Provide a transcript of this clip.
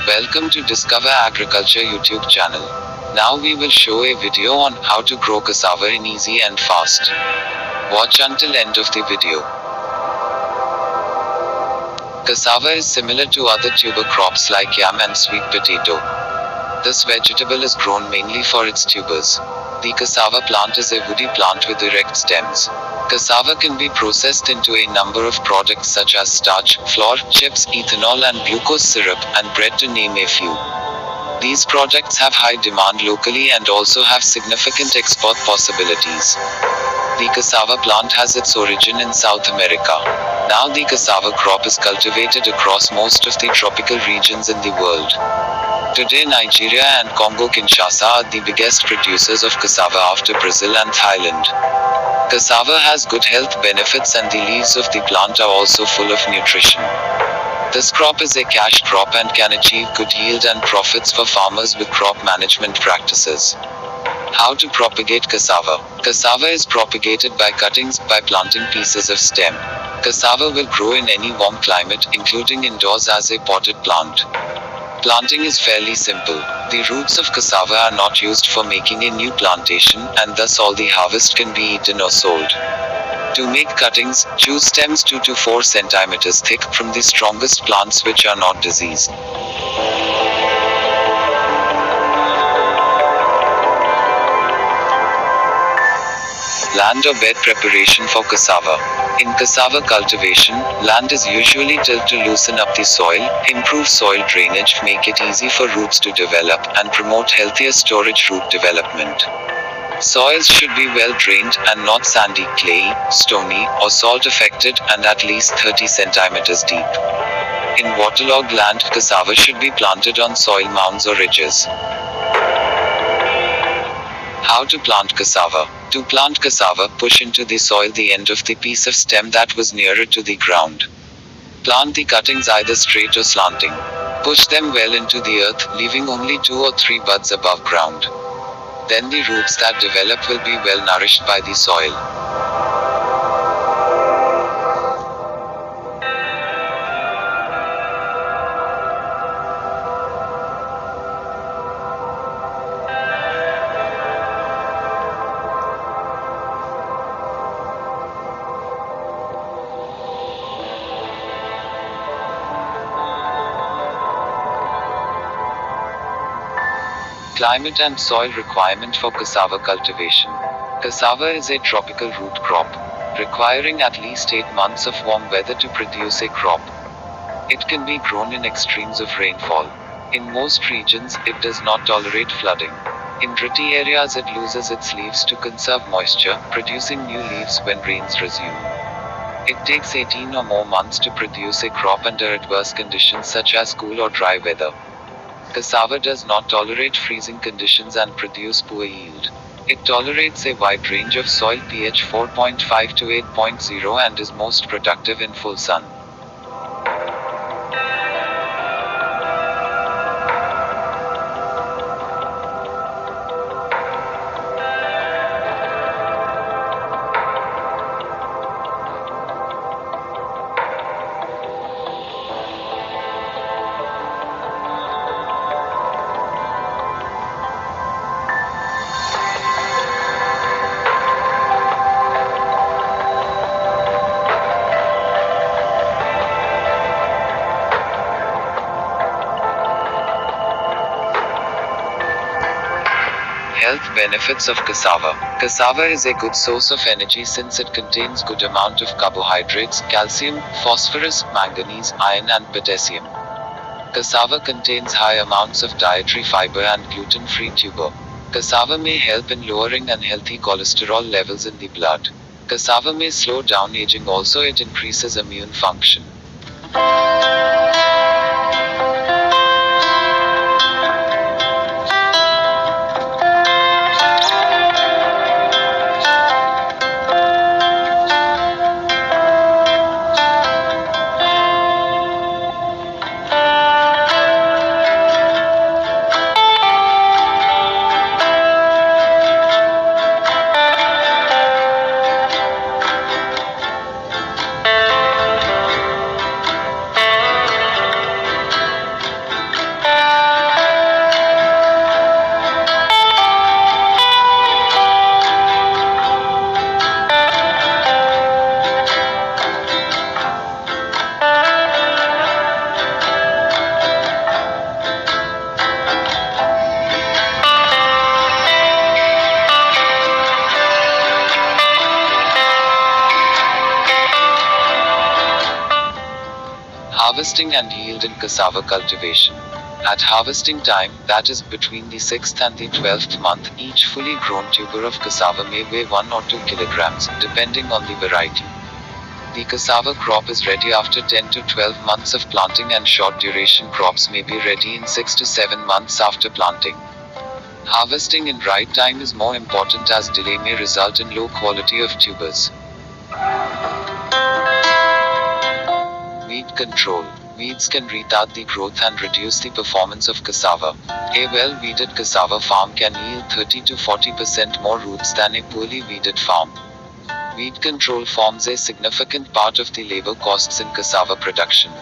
Welcome to Discover Agriculture YouTube channel. Now we will show a video on how to grow cassava in easy and fast. Watch until end of the video. Cassava is similar to other tuber crops like yam and sweet potato. This vegetable is grown mainly for its tubers. The cassava plant is a woody plant with erect stems. Cassava can be processed into a number of products such as starch, flour, chips, ethanol and glucose syrup, and bread to name a few. These products have high demand locally and also have significant export possibilities. The cassava plant has its origin in South America. Now the cassava crop is cultivated across most of the tropical regions in the world. Today Nigeria and Congo-Kinshasa are the biggest producers of cassava after Brazil and Thailand. Cassava has good health benefits and the leaves of the plant are also full of nutrition. This crop is a cash crop and can achieve good yield and profits for farmers with crop management practices. How to propagate cassava? Cassava is propagated by cuttings, by planting pieces of stem. Cassava will grow in any warm climate, including indoors as a potted plant. Planting is fairly simple. The roots of cassava are not used for making a new plantation, and thus all the harvest can be eaten or sold. To make cuttings, choose stems 2 to 4 centimeters thick from the strongest plants which are not diseased. Land or bed preparation for cassava. In cassava cultivation, land is usually tilled to loosen up the soil, improve soil drainage, make it easy for roots to develop, and promote healthier storage root development. Soils should be well drained and not sandy, clayey, stony, or salt affected, and at least 30 centimeters deep. In waterlogged land, cassava should be planted on soil mounds or ridges. How to plant cassava? To plant cassava, push into the soil the end of the piece of stem that was nearer to the ground. Plant the cuttings either straight or slanting. Push them well into the earth, leaving only 2 or 3 buds above ground. Then the roots that develop will be well nourished by the soil. Climate and soil requirement for cassava cultivation. Cassava is a tropical root crop, requiring at least 8 months of warm weather to produce a crop. It can be grown in extremes of rainfall. In most regions, it does not tolerate flooding. In dritty areas it loses its leaves to conserve moisture, producing new leaves when rains resume. It takes 18 or more months to produce a crop under adverse conditions such as cool or dry weather. Cassava does not tolerate freezing conditions and produce poor yield. It tolerates a wide range of soil pH 4.5 to 8.0 and is most productive in full sun. Health benefits of cassava. Cassava is a good source of energy since it contains good amount of carbohydrates, calcium, phosphorus, manganese, iron and potassium. Cassava contains high amounts of dietary fiber and gluten-free tuber. Cassava may help in lowering unhealthy cholesterol levels in the blood. Cassava may slow down aging, also it increases immune function. Harvesting and yield in cassava cultivation. At harvesting time, that is between the 6th and the 12th month, each fully grown tuber of cassava may weigh 1 or 2 kilograms, depending on the variety. The cassava crop is ready after 10 to 12 months of planting, and short duration crops may be ready in 6 to 7 months after planting. Harvesting in right time is more important, as delay may result in low quality of tubers. Weed control. Weeds can retard the growth and reduce the performance of cassava. A well-weeded cassava farm can yield 30 to 40% more roots than a poorly weeded farm. Weed control forms a significant part of the labor costs in cassava production.